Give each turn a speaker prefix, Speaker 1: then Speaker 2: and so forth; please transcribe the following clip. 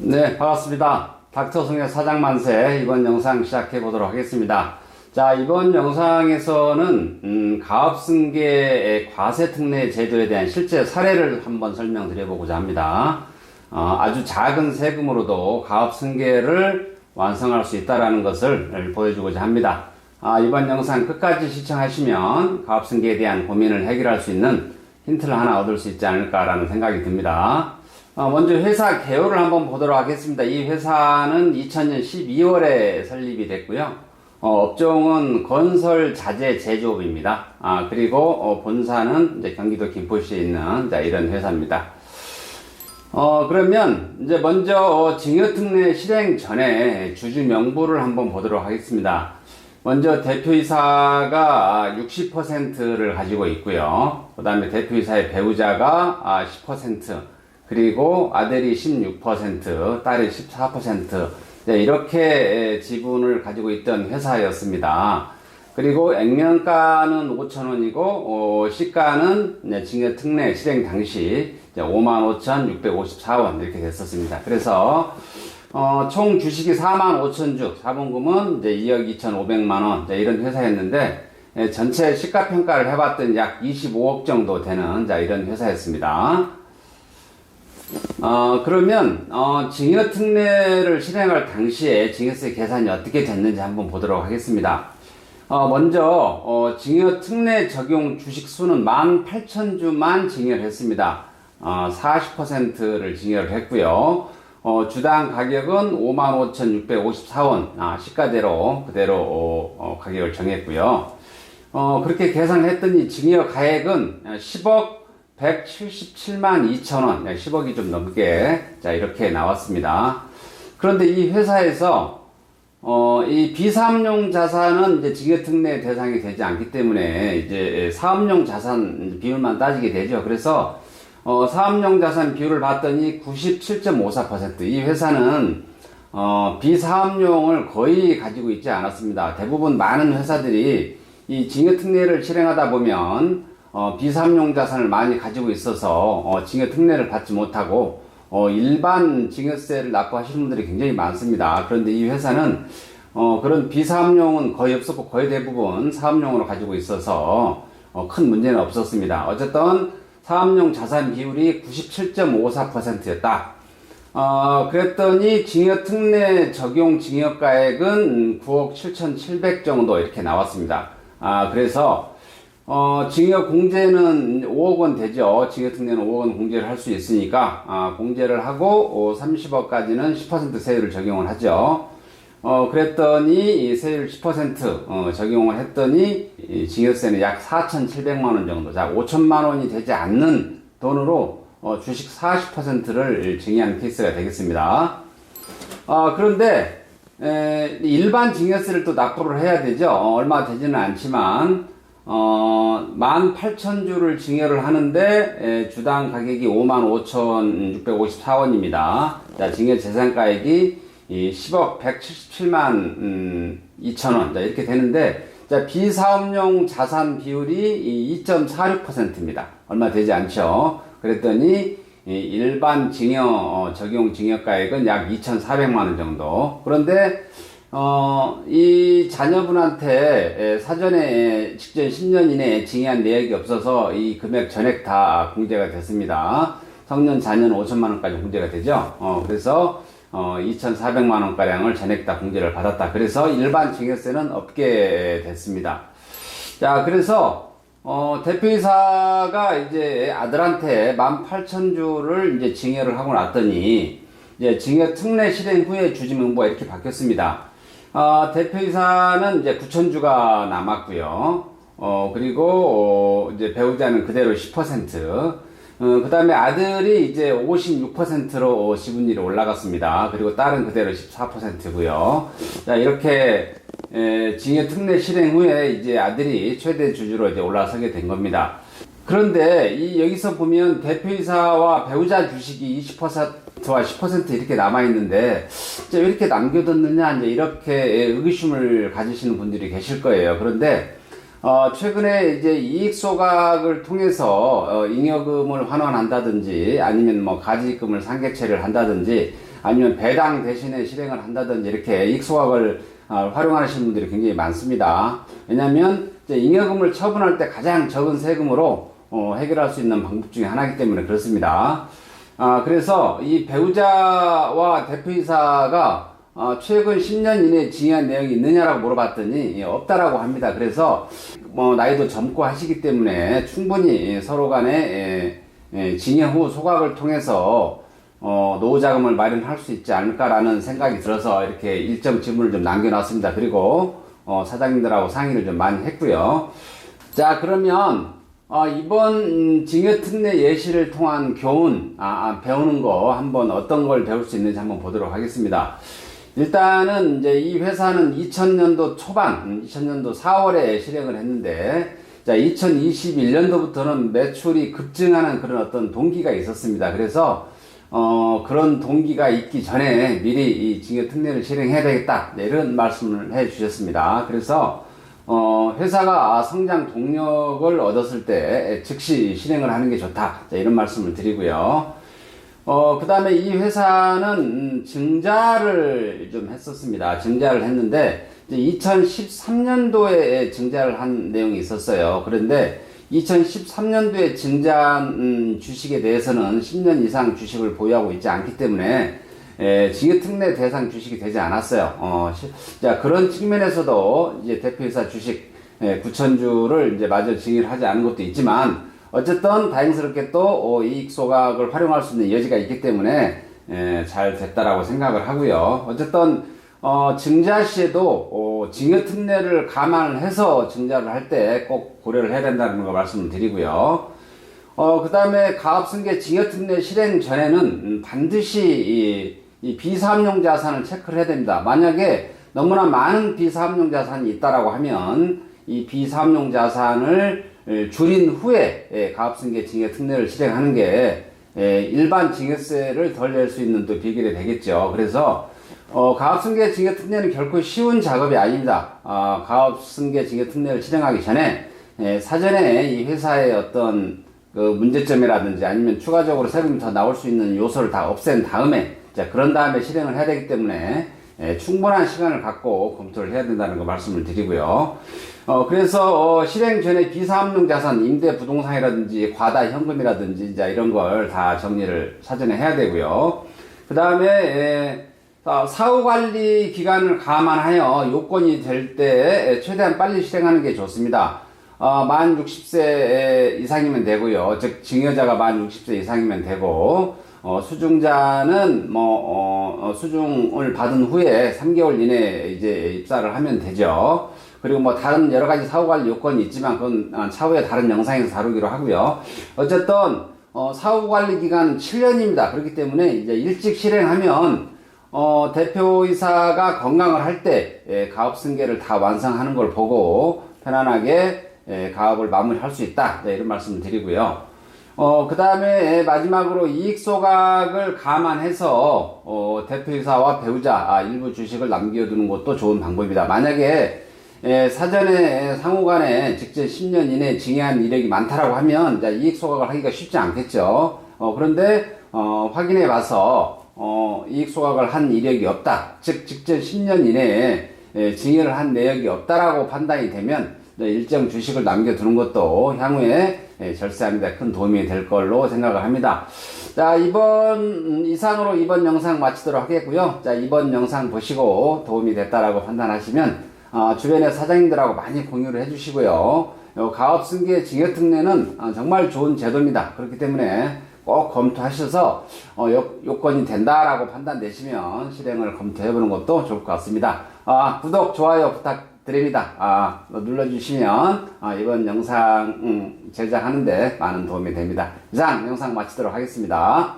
Speaker 1: 네, 반갑습니다. 닥터송의 사장만세 이번 영상 시작해 보도록 하겠습니다. 자, 이번 영상에서는 가압승계의 과세특례 제도에 대한 실제 사례를 한번 설명드려 보고자 합니다. 아주 작은 세금으로도 가압승계를 완성할 수 있다는 것을 보여주고자 합니다. 이번 영상 끝까지 시청하시면 가압승계에 대한 고민을 해결할 수 있는 힌트를 하나 얻을 수 있지 않을까라는 생각이 듭니다. 먼저 회사 개요를 한번 보도록 하겠습니다. 이 회사는 2000년 12월에 설립이 됐고요. 업종은 건설 자재 제조업입니다. 그리고 본사는 이제 경기도 김포시에 있는 이런 회사입니다. 그러면 이제 먼저 증여특례 실행 전에 주주 명부를 한번 보도록 하겠습니다. 먼저 대표이사가 60%를 가지고 있고요. 그 다음에 대표이사의 배우자가 10%, 그리고 아들이 16%, 딸이 14%, 이렇게 지분을 가지고 있던 회사였습니다. 그리고 액면가는 5,000원이고, 시가는 증여특례 실행 당시 55,654원 이렇게 됐었습니다. 그래서 총 주식이 45,000주, 자본금은 이제 2억 2,500만원 이런 회사였는데, 전체 시가평가를 해봤더니 약 25억 정도 되는 이런 회사였습니다. 그러면 증여특례를 실행할 당시에 증여세 계산이 어떻게 됐는지 한번 보도록 하겠습니다. 먼저 증여특례 적용 주식 수는 18,000주만 증여를 했습니다. 40%를 증여를 했고요. 주당 가격은 55,654원, 시가대로 그대로 가격을 정했고요. 그렇게 계산을 했더니 증여 가액은 10억 177만 2천원, 10억이 좀 넘게, 이렇게 나왔습니다. 그런데 이 회사에서, 이 비사업용 자산은 이제 증여특례 대상이 되지 않기 때문에, 이제 사업용 자산 비율만 따지게 되죠. 그래서, 사업용 자산 비율을 봤더니 97.54%. 이 회사는, 비사업용을 거의 가지고 있지 않았습니다. 대부분 많은 회사들이 이 증여특례를 실행하다 보면, 비사업용 자산을 많이 가지고 있어서 증여특례를 받지 못하고 일반 증여세를 납부하시는 분들이 굉장히 많습니다. 그런데 이 회사는 그런 비사업용은 거의 없었고 거의 대부분 사업용으로 가지고 있어서 큰 문제는 없었습니다. 어쨌든 사업용 자산 비율이 97.54%였다. 그랬더니 증여특례 적용 증여가액은 9억 7,700 정도 이렇게 나왔습니다. 그래서 증여 공제는 5억원 되죠. 증여특례는 5억원 공제를 할 수 있으니까, 공제를 하고, 30억까지는 10% 세율을 적용을 하죠. 그랬더니, 이 세율 10% 적용을 했더니, 이 증여세는 약 4,700만원 정도, 자, 5천만원이 되지 않는 돈으로, 주식 40%를 증여하는 케이스가 되겠습니다. 그런데, 일반 증여세를 또 납부를 해야 되죠. 얼마 되지는 않지만, 18,000주를 증여를 하는데, 주당 가격이 55,654원입니다. 자, 증여 재산가액이 10억 177만 2천원. 자, 이렇게 되는데, 자, 비사업용 자산 비율이 2.46%입니다. 얼마 되지 않죠. 그랬더니, 일반 증여, 적용 증여가액은 약 2,400만원 정도. 그런데, 이 자녀분한테 사전에 직전 10년 이내에 증여한 내역이 없어서 이 금액 전액 다 공제가 됐습니다. 성년 자녀는 5천만원까지 공제가 되죠. 그래서 2,400만원가량을 전액 다 공제를 받았다. 그래서 일반 증여세는 없게 됐습니다. 자, 그래서 대표이사가 이제 아들한테 18,000주를 이제 증여를 하고 났더니 이제 증여특례 실행 후에 주지명부가 이렇게 바뀌었습니다. 대표이사는 이제 9,000주가 남았고요. 그리고 이제 배우자는 그대로 10%. 그 다음에 아들이 이제 56%로 지분율이 올라갔습니다. 그리고 딸은 그대로 14%고요. 자, 이렇게 증여특례 실행 후에 이제 아들이 최대 주주로 이제 올라서게 된 겁니다. 그런데 여기서 보면 대표이사와 배우자 주식이 20%와 10% 이렇게 남아있는데, 왜 이렇게 남겨뒀느냐, 이제 이렇게 의구심을 가지시는 분들이 계실 거예요. 그런데, 최근에 이제 이익 소각을 통해서 잉여금을 환원한다든지 아니면 뭐 가지금을 상계채를 한다든지 아니면 배당 대신에 실행을 한다든지 이렇게 이익소각을 활용하시는 분들이 굉장히 많습니다. 왜냐하면 잉여금을 처분할 때 가장 적은 세금으로 해결할 수 있는 방법 중에 하나이기 때문에 그렇습니다. 그래서 이 배우자와 대표이사가 최근 10년 이내에 징여한 내역이 있느냐라고 물어봤더니 없다라고 합니다. 그래서 나이도 젊고 하시기 때문에 충분히 서로 간에 징여 후 소각을 통해서 노후 자금을 마련할 수 있지 않을까라는 생각이 들어서 이렇게 일정 지문을 좀 남겨놨습니다. 그리고 사장님들하고 상의를 좀 많이 했고요. 자, 그러면 이번 징여특례 예시를 통한 교훈, 배우는 거 한번 어떤 걸 배울 수 있는지 한번 보도록 하겠습니다. 일단은 이제 이 회사는 2000년도 초반, 2000년도 4월에 실행을 했는데, 자, 2021년도부터는 매출이 급증하는 그런 어떤 동기가 있었습니다. 그래서, 그런 동기가 있기 전에 미리 이 징여특례를 실행해야 되겠다. 네, 이런 말씀을 해 주셨습니다. 그래서, 회사가 성장 동력을 얻었을 때 즉시 실행을 하는 게 좋다. 자, 이런 말씀을 드리고요. 그 다음에 이 회사는 증자를 좀 했었습니다. 증자를 했는데, 이제 2013년도에 증자를 한 내용이 있었어요. 그런데 2013년도에 증자한 주식에 대해서는 10년 이상 주식을 보유하고 있지 않기 때문에, 징여특례 대상 주식이 되지 않았어요. 자, 그런 측면에서도 이제 대표이사 주식 9,000주를 이제 마저 징여를 하지 않은 것도 있지만, 어쨌든 다행스럽게 또 이익 소각을 활용할 수 있는 여지가 있기 때문에 잘 됐다라고 생각을 하고요. 어쨌든 증자 시에도 징여특례를 감안해서 증자를 할 때 꼭 고려를 해야 된다는 거 말씀을 드리고요. 그 다음에 가압승계 징여특례 실행 전에는 반드시 이 비사업용 자산을 체크를 해야 됩니다. 만약에 너무나 많은 비사업용 자산이 있다라고 하면 이 비사업용 자산을 줄인 후에 가압승계 징여특례를 실행하는 게 일반 징여세를 덜 낼 수 있는 또 비결이 되겠죠. 그래서 가압승계 징여특례는 결코 쉬운 작업이 아닙니다. 가압승계 징여특례를 실행하기 전에 사전에 이 회사의 어떤 그 문제점이라든지 아니면 추가적으로 세금이 더 나올 수 있는 요소를 다 없앤 다음에, 자, 그런 다음에 실행을 해야 되기 때문에 충분한 시간을 갖고 검토를 해야 된다는 거 말씀을 드리고요. 그래서 실행 전에 비사업용 자산, 임대 부동산이라든지 과다 현금이라든지 이제 이런 걸 다 정리를 사전에 해야 되고요. 그 다음에 사후 관리 기간을 감안하여 요건이 될 때 최대한 빨리 실행하는 게 좋습니다. 만 60세 이상이면 되고요. 즉 증여자가 만 60세 이상이면 되고, 수중자는 수중을 받은 후에 3개월 이내에 이제 입사를 하면 되죠. 그리고 다른 여러 가지 사후관리 요건이 있지만 그건 차후에 다른 영상에서 다루기로 하고요. 어쨌든 사후관리 기간은 7년입니다. 그렇기 때문에 이제 일찍 실행하면 대표이사가 건강을 할 때 가업승계를 다 완성하는 걸 보고 편안하게 가업을 마무리할 수 있다. 네, 이런 말씀을 드리고요. 그 다음에 마지막으로 이익소각을 감안해서 대표이사와 배우자 일부 주식을 남겨두는 것도 좋은 방법입니다. 만약에 사전에 상호간에 직접 10년 이내에 징여한 이력이 많다라고 하면 이익소각을 하기가 쉽지 않겠죠. 그런데 확인해 봐서 이익소각을 한 이력이 없다, 즉 직접 10년 이내에 징여를 한 내역이 없다라고 판단이 되면 일정 주식을 남겨두는 것도 향후에 절세하는 데 큰 도움이 될 걸로 생각을 합니다. 자, 이상으로 이번 영상 마치도록 하겠고요. 자, 이번 영상 보시고 도움이 됐다라고 판단하시면 주변의 사장님들하고 많이 공유를 해주시고요. 가업승계 징여특례는 정말 좋은 제도입니다. 그렇기 때문에 꼭 검토하셔서 요건이 된다라고 판단되시면 실행을 검토해보는 것도 좋을 것 같습니다. 구독, 좋아요 부탁드립니다. 눌러주시면 이번 영상 제작하는데 많은 도움이 됩니다. 이상 영상 마치도록 하겠습니다.